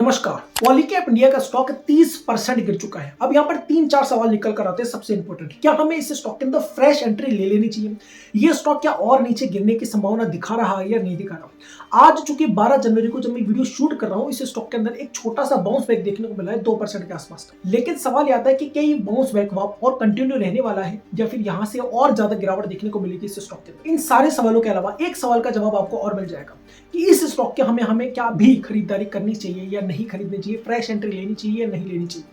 नमस्कार। पॉलीकैब इंडिया का स्टॉक 30% गिर चुका है। अब यहाँ पर 3-4 सवाल निकल कर आते हैं। सबसे इंपॉर्टेंट, क्या हमें इस स्टॉक के अंदर फ्रेश एंट्री ले लेनी चाहिए? ये स्टॉक क्या और नीचे गिरने की संभावना दिखा रहा है या नहीं दिखा रहा? आज चूंकि 12 जनवरी को जब मैं वीडियो शूट कर रहा हूँ, इस स्टॉक के अंदर एक छोटा सा बाउंस बैक देखने को मिला है 2% के आसपास का। लेकिन सवाल ये आता है कि क्या ये बाउंस बैक और कंटिन्यू रहने वाला है या फिर यहाँ से और ज्यादा गिरावट देखने को मिलेगी इस स्टॉक के अंदर? इन सारे सवालों के अलावा एक सवाल का जवाब आपको और मिल जाएगा कि इस स्टॉक के हमें क्या भी खरीदारी करनी चाहिए या नहीं खरीदनी चाहिए, फ्रेश एंट्री लेनी चाहिए या नहीं लेनी चाहिए।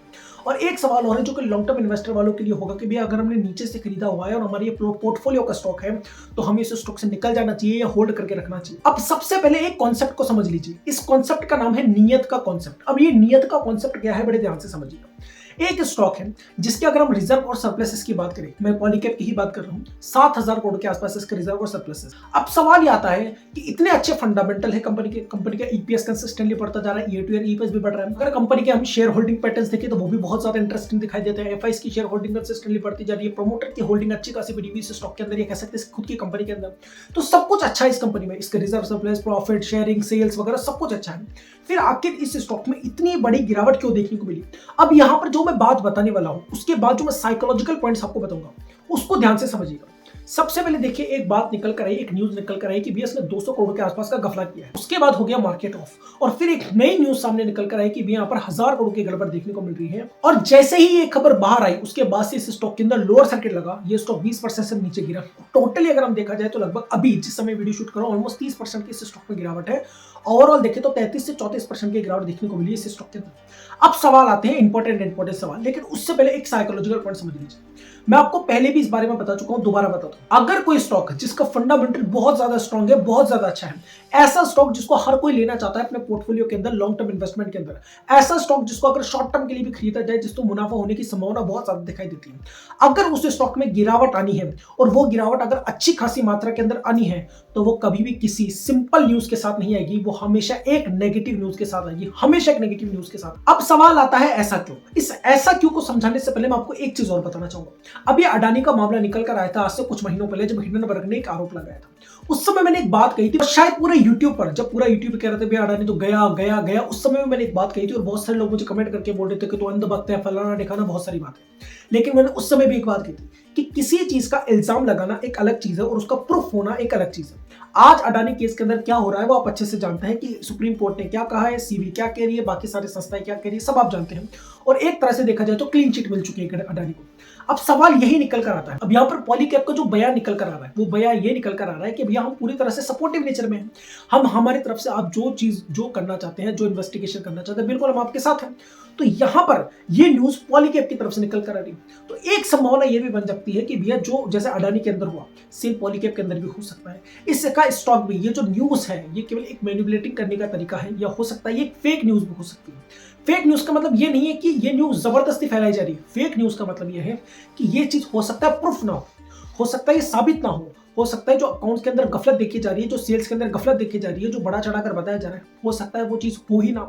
और एक सवाल और है जो कि लॉन्ग टर्म इन्वेस्टर वालों के लिए होगा कि भैया अगर हमने नीचे से खरीदा हुआ है और हमारी पोर्टफोलियो का स्टॉक है तो हमें इस स्टॉक से निकल जाना चाहिए या होल्ड करके रखना चाहिए। अब सबसे पहले एक कॉन्सेप्ट को समझ लीजिए। इस कॉन्सेप्ट का नाम है नियत का कॉन्सेप्ट। अब ये नियत का कॉन्सेप्ट क्या है, बड़े ध्यान से समझिएगा। एक स्टॉक है जिसके अगर हम रिजर्व और सरप्लसेस की बात करें, मैं पॉलीकैब की ही बात कर रहा हूं, 7,000 करोड़ के आसपास इसके रिजर्व और सरप्लसेस। अब सवाल ये आता है कि इतने अच्छे फंडामेंटल है कंपनी का ईपीएस कंसिस्टेंटली बढ़ता जा रहा है, ईयर टू ईयर ईपीएस भी बढ़ रहा है। अगर कंपनी के हम शेयर होल्डिंग पैटर्न्स देखें तो वो भी बहुत ज्यादा इंटरेस्टिंग दिखाई देते हैं। एफआईज की शेयर होल्डिंग कंसिस्टेंटली बढ़ती जा रही है, प्रमोटर की होल्डिंग अच्छी खासी बढ़ी हुई इस स्टॉक के अंदर, ये कह सकते हैं खुद की कंपनी के अंदर। तो सब कुछ अच्छा है इस कंपनी में, इसके reserve, surplus, profit, sharing, sales वगैरह सब कुछ अच्छा है। फिर आखिर इस स्टॉक में इतनी बड़ी गिरावट क्यों देखने को मिली? अब यहां पर जो मैं बात बताने वाला हूं, उसके बाद जो मैं साइकोलॉजिकल पॉइंट्स आपको बताऊंगा उसको ध्यान से समझिएगा। सबसे पहले देखिए, एक बात निकल कर आई, एक न्यूज निकल कर आई कि बीएस ने 200 करोड़ के आसपास का घपला किया है। उसके बाद हो गया मार्केट ऑफ, और फिर एक नई न्यूज सामने निकल कर आई कि यहाँ पर 1000 करोड़ की गड़बड़ देखने को मिल रही है। और जैसे ही ये खबर बाहर आई उसके बाद से इस स्टॉक के अंदर लोअर सर्किट लगा, ये स्टॉक 20% से नीचे गिरा। टोटली अगर हम देखा जाए तो लगभग अभी जिस समय वीडियो शूट कर रहा हूं ऑलमोस्ट 30% की इस स्टॉक में गिरावट है। ओवरऑल देखें तो 33 से 34% की गिरावट देखने को मिली इस स्टॉक के अंदर। अब सवाल आते हैं इंपॉर्टेंट सवाल, लेकिन उससे पहले एक साइकोलॉजिकल पॉइंट समझ लीजिए। मैं आपको पहले भी इस बारे में बता चुका हूं, दोबारा बताता हूं। अगर कोई स्टॉक जिसका फंडामेंटल बहुत ज्यादा स्ट्रांग है, बहुत ज्यादा अच्छा है, ऐसा स्टॉक जिसको हर कोई लेना चाहता है अपने पोर्टफोलियो के अंदर, लॉन्ग टर्म इन्वेस्टमेंट के अंदर, ऐसा स्टॉक जिसको अगर शॉर्ट टर्म के लिए भी खरीदा जाए, जिसको मुनाफा होने की संभावना बहुत ज्यादा दिखाई देती है, अगर उस स्टॉक में गिरावट आनी है और वो गिरावट अगर अच्छी खासी मात्रा के अंदर आनी है तो वो कभी भी किसी सिंपल न्यूज के साथ नहीं आएगी, वो हमेशा एक नेगेटिव न्यूज के साथ आएगी, हमेशा एक नेगेटिव न्यूज के साथ। अब सवाल आता है ऐसा क्यों? इस ऐसा क्यों को समझाने से पहले मैं आपको एक चीज और बताना चाहूंगा। अब ये अडानी का मामला निकल कर आया था आज से कुछ महीनों पहले, जब हिंडनबर्ग ने एक आरोप लगाया था। उस समय मैंने एक बात कही थी, शायद पूरे यूट्यूब पर, जब पूरा यूट्यूब कह रहे थे भैया अडानी तो गया गया गया, उस समय मैंने एक बात कही थी और बहुत सारे लोग मुझे कमेंट करके बोल रहे थे कि तो अंधभक्त है, फलाना दिखाना, बहुत सारी बातें। लेकिन मैंने उस समय भी एक बात कही थी कि किसी चीज का इल्जाम लगाना एक अलग चीज है और उसका प्रूफ होना एक अलग चीज है। आज अडानी केस के अंदर क्या हो रहा है वो आप अच्छे से जानते हैं कि सुप्रीम कोर्ट ने क्या कहा है, सीबी क्या कह रही है, बाकी सारी संस्थाएं क्या कह रही है, सब आप जानते हैं। और एक तरह से देखा जाए तो क्लीन चिट मिल चुकी है अडानी को। अब सवाल यही निकल कर आता है, अब यहाँ पर पॉलीकैब का जो बयान निकल कर आ रहा है वो बयान ये निकल कर आ रहा है कि भैया हम पूरी तरह से सपोर्टिव नेचर में हैं, हम हमारी तरफ से आप जो चीज जो करना चाहते हैं, जो इन्वेस्टिगेशन करना चाहते हैं, बिल्कुल हम आपके साथ हैं। तो यहां पर ये न्यूज पॉलीकैब की तरफ से निकल कर आ रही है। तो एक संभावना ये भी बन सकती है कि भैया जो जैसे अडानी के अंदर हुआ, सेम पॉलीकैब के अंदर भी हो सकता है। इसका स्टॉक भी, ये जो न्यूज है ये केवल एक मैनिपुलेटिंग करने का तरीका है, या हो सकता है ये फेक न्यूज भी हो सकती है। फेक न्यूज का मतलब ये नहीं है कि ये न्यूज जबरदस्ती फैलाई जा रही है। फेक न्यूज का मतलब ये है कि ये चीज हो सकता है प्रूफ ना हो सकता है ये साबित ना हो सकता है जो अकाउंट्स के अंदर गफलत देखी जा रही है, जो सेल्स के अंदर गफलत देखी जा रही है, जो बड़ा चढ़ाकर बताया जा रहा है, हो सकता है वो चीज हो ही ना।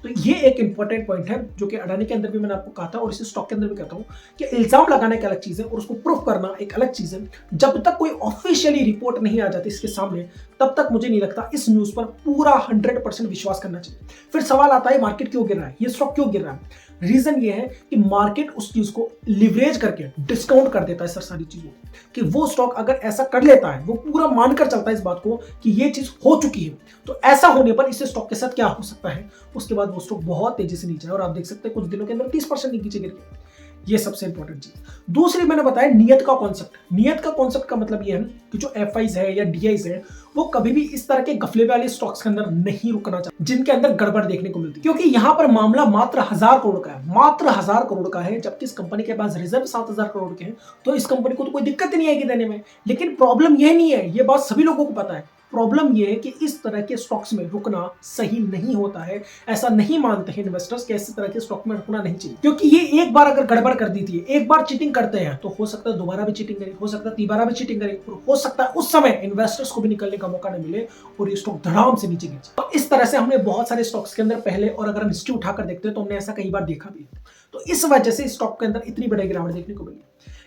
तो ये एक इंपॉर्टेंट पॉइंट है जो कि अडानी के अंदर भी मैंने आपको कहा था और इस स्टॉक के अंदर भी कहता हूं कि इल्जाम लगाने की अलग चीज है और उसको प्रूफ करना एक अलग चीज है। जब तक कोई ऑफिशियली रिपोर्ट नहीं आ जाती इसके सामने, तब तक मुझे नहीं लगता इस न्यूज पर पूरा 100% विश्वास करना चाहिए। फिर सवाल आता है मार्केट क्यों गिर रहा है, ये स्टॉक क्यों गिर रहा है? रीजन ये है कि मार्केट उस चीज को लिवरेज करके डिस्काउंट कर देता है सर सारी चीजों कि वो स्टॉक अगर ऐसा कर लेता है, वो पूरा मानकर चलता है इस बात को कि ये चीज हो चुकी है, तो ऐसा होने पर इस स्टॉक के साथ क्या हो सकता है, उसके बाद वो स्टॉक बहुत तेजी से नीचे है और आप देख सकते हैं कुछ दिनों के अंदर 30% नीचे गिर गया। ये सबसे इंपॉर्टेंट चीज। दूसरी मैंने बताया नियत का कॉन्सेप्ट। नियत का कॉन्सेप्ट का मतलब ये है कि जो एफआईज है या डीआईज है वो कभी भी इस तरह के गफले वाले स्टॉक्स के अंदर नहीं रुकना चाहते जिनके अंदर गड़बड़ देखने को मिलती है, क्योंकि यहां पर मामला मात्र 1000 करोड़ का है, मात्र 1000 करोड़ का है, जबकि इस कंपनी के पास रिजर्व 7000 करोड़ के हैं। तो इस कंपनी को तो कोई दिक्कत ही नहीं आएगी देने में। लेकिन प्रॉब्लम यह नहीं है, ये बात सभी लोगों को पता है। प्रॉब्लम यह है कि इस तरह के स्टॉक्स में रुकना सही नहीं होता है। ऐसा नहीं मानते हैं इन्वेस्टर्स कि इस तरह के स्टॉक में रुकना नहीं चाहिए, क्योंकि ये एक बार अगर गड़बड़ कर दी थी, एक बार चीटिंग करते हैं तो हो सकता है दोबारा भी चीटिंग करें, हो सकता है तीबारा भी चीटिंग करें, और हो सकता है उस समय इन्वेस्टर्स को भी निकलने का मौका नहीं मिले और ये स्टॉक धड़ाम से नीचे गिर जाए। तो इस तरह से हमने बहुत सारे स्टॉक्स के अंदर पहले, और अगर हम हिस्ट्री उठाकर देखते हैं तो हमने ऐसा कई बार देखा भी। तो इस वजह से स्टॉक के अंदर इतनी बड़ी गिरावट देखने को मिली।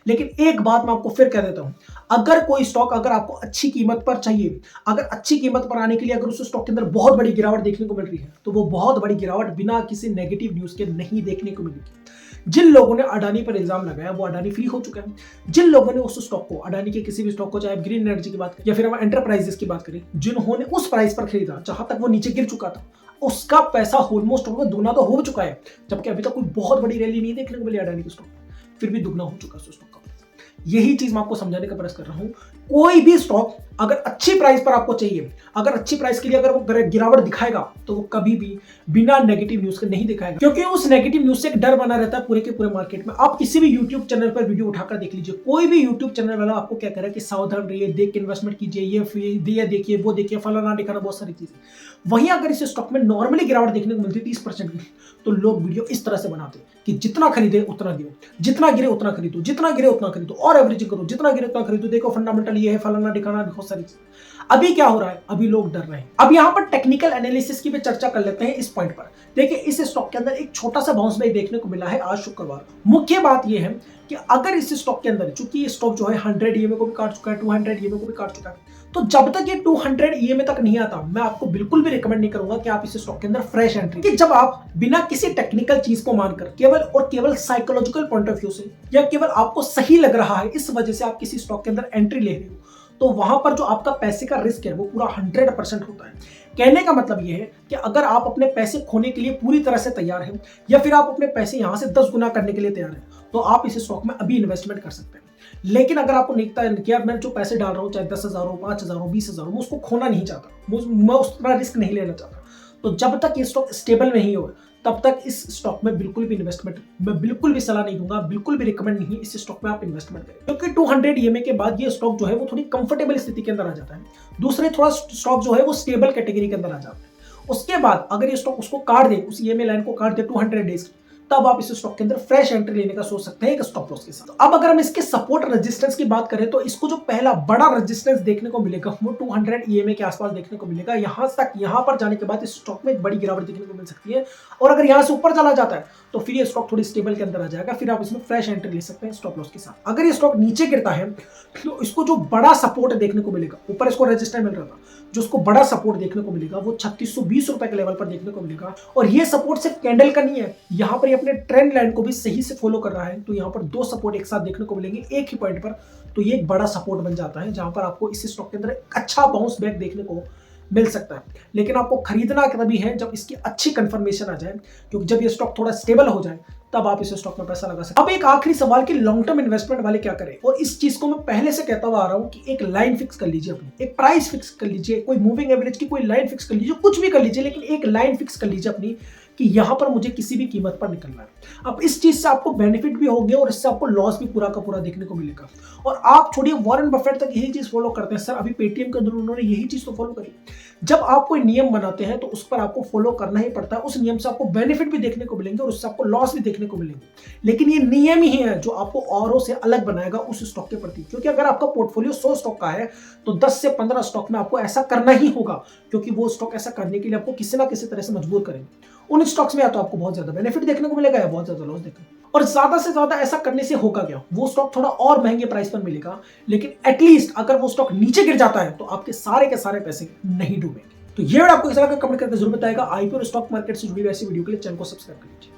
लेकिन एक बात मैं आपको फिर कह देता हूं, अगर कोई स्टॉक अगर आपको अच्छी कीमत पर चाहिए, अगर अच्छी कीमत पर आने के लिए अगर उस स्टॉक के अंदर बहुत बड़ी गिरावट देखने को मिल रही है, तो वो बहुत बड़ी गिरावट बिना किसी नेगेटिव न्यूज के नहीं देखने को मिलेगी। जिन लोगों ने अडानी पर इल्जाम लगाया वो अडानी फ्री हो चुका है। जिन लोगों ने उस स्टॉक को, अडानी के किसी भी स्टॉक को, चाहे ग्रीन एनर्जी की बात करें या फिर हम एंटरप्राइजेस की बात करें, जिन्होंने उस प्राइस पर खरीदा जहां तक वो नीचे गिर चुका था, उसका पैसा ऑलमोस्ट दुगना तो हो चुका है। जबकि अभी तक कोई बहुत बड़ी रैली नहीं देखने को मिली अडानी के स्टॉक, फिर भी दुगना हो चुका है उस स्टॉक का। यही चीज मैं आपको समझाने का प्रयास कर रहा हूं। कोई भी स्टॉक अगर अच्छी प्राइस पर आपको चाहिए, अगर अच्छी प्राइस के लिए अगर वो गिरावट दिखाएगा, तो वो कभी भी बिना नेगेटिव न्यूज के नहीं दिखाएगा, क्योंकि उस नेगेटिव न्यूज से एक डर बना रहता है पूरे के पूरे मार्केट में। आप किसी भी यूट्यूब चैनल पर वीडियो उठाकर देख लीजिए, कोई भी यूट्यूब चैनल वाला आपको क्या कह रहा है कि सावधान रहिए, देख के इन्वेस्टमेंट कीजिए, ये देखिए, वो देखिए, फलाना दिखाना, बहुत सारी चीजें। वहीं अगर इस स्टॉक में नॉर्मली गिरावट देखने को मिलती है 30% की, तो लोग वीडियो इस तरह से बनाते हैं कि जितना खरीदे उतना गिरो, जितना गिरे उतना खरीदो, जितना गिरे उतना खरीदो, और एवरेजिंग करो, जितना गिरे उतना खरीदो, देखो फंडामेंटल ये है, फलाना दिखाना, बहुत सारी चीजें। अभी क्या हो रहा है, अभी लोग डर रहे हैं। अब यहां पर टेक्निकल एनालिसिस की भी चर्चा कर लेते हैं इस पॉइंट पर। देखिए, इस स्टॉक के अंदर एक छोटा सा बाउंस बैक देखने को मिला है आज शुक्रवार। मुख्य बात यह है कि अगर इस स्टॉक के अंदर, चूंकि ये स्टॉक जो है 100 ईएमए को भी काट चुका है, 200 ईएमए को भी काट चुका है, तो जब तक ये 200 ईएमए तक नहीं आता, मैं आपको बिल्कुल भी रिकमेंड नहीं करूंगा कि आप इस स्टॉक के अंदर फ्रेश एंट्री, कि जब आप बिना किसी टेक्निकल चीज को मानकर केवल और केवल साइकोलॉजिकल पॉइंट ऑफ व्यू से, या केवल आपको सही लग रहा है इस वजह से आप किसी स्टॉक के अंदर एंट्री ले रहे हो, तो वहां पर जो आपका पैसे का रिस्क है वो पूरा 100% होता है। कहने का मतलब यह है कि अगर आप अपने पैसे खोने के लिए पूरी तरह से तैयार हैं, या फिर आप अपने पैसे यहां से 10 गुना करने के लिए तैयार हैं, तो आप इस स्टॉक में अभी इन्वेस्टमेंट कर सकते हैं। लेकिन अगर आपको निकता है कि यार मैं जो पैसे डाल रहा हूं, चाहे 10,000 हो, 5,000 हो, 20,000 हो, मैं उसको खोना नहीं चाहता, मैं उस तरह रिस्क नहीं लेना चाहता, तो जब तक ये स्टॉक स्टेबल नहीं हो, तब तक इस स्टॉक में बिल्कुल भी इन्वेस्टमेंट, मैं बिल्कुल भी सलाह नहीं दूंगा, बिल्कुल भी रिकमेंड नहीं इस स्टॉक में आप इन्वेस्टमेंट करें, क्योंकि 200 ईएमए के बाद ये स्टॉक जो है वो थोड़ी कंफर्टेबल स्थिति के अंदर आ जाता है। दूसरे थोड़ा स्टॉक जो है वो स्टेबल कैटेगरी के अंदर आ जाता है। उसके बाद अगर ये स्टॉक उसको काट दे, उस ईएमए लाइन को काट दे 200 डेज, तब आप इस स्टॉक के अंदर फ्रेश एंट्री लेने का सोच सकते हैं एक स्टॉप लॉस के साथ। अब अगर हम इसके सपोर्ट रेजिस्टेंस की बात करें, तो इसको जो पहला बड़ा रेजिस्टेंस देखने को मिलेगा वो 200 ईएमए के आसपास देखने को मिलेगा। यहां पर जाने के बाद इस स्टॉक में एक बड़ी गिरावट देखने को मिल सकती है, और अगर यहां से ऊपर चला जाता है तो फिर ये स्टॉक थोड़ी स्टेबल के अंदर आ जाएगा, फिर आप इसमें फ्रेश एंट्री ले सकते हैं स्टॉप लॉस के साथ। अगर ये स्टॉक नीचे गिरता है तो इसको जो बड़ा सपोर्ट देखने को मिलेगा, ऊपर इसको रेजिस्टेंस मिल रहा था, जो इसको बड़ा सपोर्ट देखने को मिलेगा वो 3620 रुपए के लेवल पर देखने को मिलेगा। और ये सपोर्ट सिर्फ कैंडल का नहीं है, यहां पर ये अपने ट्रेंड लाइन को भी सही से फॉलो कर रहा है, तो यहां पर दो सपोर्ट एक साथ देखने को मिलेंगे एक ही पॉइंट पर, तो ये एक बड़ा सपोर्ट बन जाता है, जहां पर आपको इस स्टॉक के अंदर एक अच्छा बाउंस बैक देखने को मिल सकता है। लेकिन आपको खरीदना तभी है जब इसकी अच्छी कंफर्मेशन आ जाए, क्योंकि जब ये स्टॉक थोड़ा स्टेबल हो जाए तब आप इस स्टॉक में पैसा लगा सकते हैं। अब एक आखिरी सवाल कि लॉन्ग टर्म इन्वेस्टमेंट वाले क्या करें, और इस चीज को मैं पहले से कहता हुआ आ रहा हूं कि एक लाइन फिक्स कर लीजिए अपनी, एक प्राइस फिक्स कर लीजिए, कोई मूविंग एवरेज की कोई लाइन फिक्स कर लीजिए, कुछ भी कर लीजिए, लेकिन एक लाइन फिक्स कर लीजिए अपनी कि यहां पर मुझे किसी भी कीमत पर निकलना है। अब इस चीज से आपको बेनिफिट भी होंगे और इससे आपको लॉस भी पूरा का पूरा देखने को मिलेगा। और आप छोड़िए, वॉरेन बफेट तक यही चीज फॉलो करते हैं। सर अभी पेटीएम के अंदर उन्होंने यही चीज तो फॉलो करी। जब आप कोई नियम बनाते हैं तो उस पर आपको फॉलो करना ही पड़ता है। उस नियम से आपको बेनिफिट भी देखने को मिलेंगे और उससे आपको लॉस भी देखने को मिलेंगे, लेकिन ये नियम ही है जो आपको औरों से अलग बनाएगा उस स्टॉक के प्रति। क्योंकि अगर आपका पोर्टफोलियो 100 स्टॉक का है तो 10 से 15 स्टॉक में आपको ऐसा करना ही होगा, क्योंकि वो स्टॉक ऐसा करने के लिए आपको किसी ना किसी तरह से मजबूर करेंगे। उन स्टॉक्स में या तो आपको बहुत ज्यादा बेनिफिट देखने को मिलेगा या बहुत ज्यादा लॉस देखने को। और ज्यादा से ज्यादा ऐसा करने से होगा क्या, वो स्टॉक थोड़ा और महंगे प्राइस पर मिलेगा, लेकिन एटलीस्ट अगर वो स्टॉक नीचे गिर जाता है तो आपके सारे के सारे पैसे नहीं डूबेंगे। तो ये आपको कैसा लगा कमेंट करके जरूर बताएगा। आईपीओ और स्टॉक मार्केट से जुड़ी हुई ऐसी वीडियो के लिए चैनल को सब्सक्राइब कर लीजिए।